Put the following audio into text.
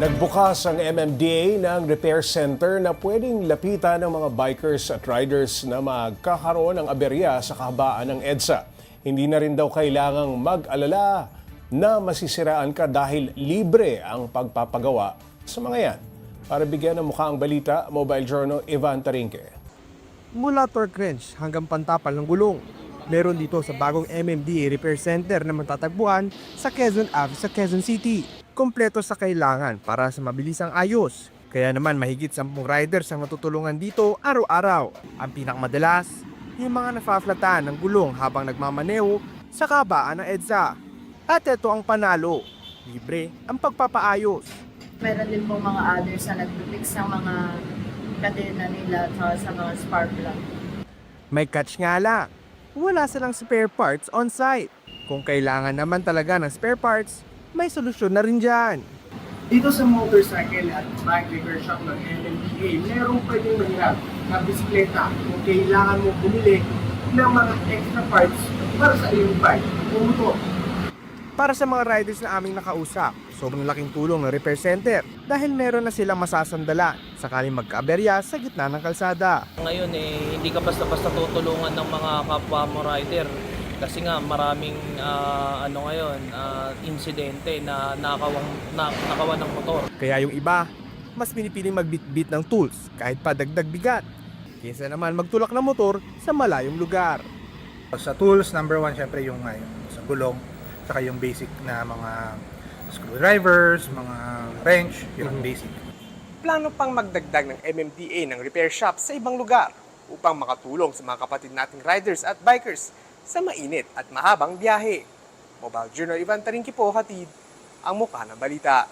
Nagbukas ang MMDA ng repair center na pwedeng lapitan ng mga bikers at riders na magkakaroon ng aberya sa kahabaan ng EDSA. Hindi na rin daw kailangang mag-alala na masisiraan ka dahil libre ang pagpapagawa sa mga yan. Para bigyan ng mukha ang balita, Mobile Journal, Ivan Tarinque. Mula torque wrench hanggang pantapal ng gulong. Meron dito sa bagong MMDA Repair Center na matatagpuan sa Quezon Ave sa Quezon City. Kompleto sa kailangan para sa mabilisang ayos. Kaya naman mahigit 10 riders ang matutulungan dito araw-araw. Ang pinakamadalas, yung mga nafa-flatan ng gulong habang nagmamaneho sa kabaan ng EDSA. At ito ang panalo, libre ang pagpapaayos. Meron din po mga others na nag-fix ng mga kadena nila at sa mga spark plug. May catch nga lang, wala silang spare parts on site. Kung kailangan naman talaga ng spare parts, may solusyon na rin dyan. Dito sa motorcycle at bike repair shop ng MMDA, merong pwedeng mangyari na bisikleta kung kailangan mo bumili ng mga extra parts para sa iyong bike o motor. Para sa mga riders na aming nakausap, sobrang laking tulong ng repair center dahil meron na silang masasandalan sakaling magkaaberya sa gitna ng kalsada. Ngayon hindi ka basta-basta tutulungan ng mga kapwa mo rider kasi nga maraming insidente na nakawan ng motor. Kaya yung iba, mas pinipiling magbitbit ng tools kahit pa dagdag bigat. Kaysa naman magtulak ng motor sa malayong lugar. Sa tools, number one, syempre yung sa gulong, saka yung basic na mga screwdrivers, mga wrench, yung basic. Plano pang magdagdag ng MMDA ng repair shop sa ibang lugar upang makatulong sa mga kapatid nating riders at bikers sa mainit at mahabang biyahe. Mobile Journal, Ivan Tarinque po, hatid ang mukha ng balita.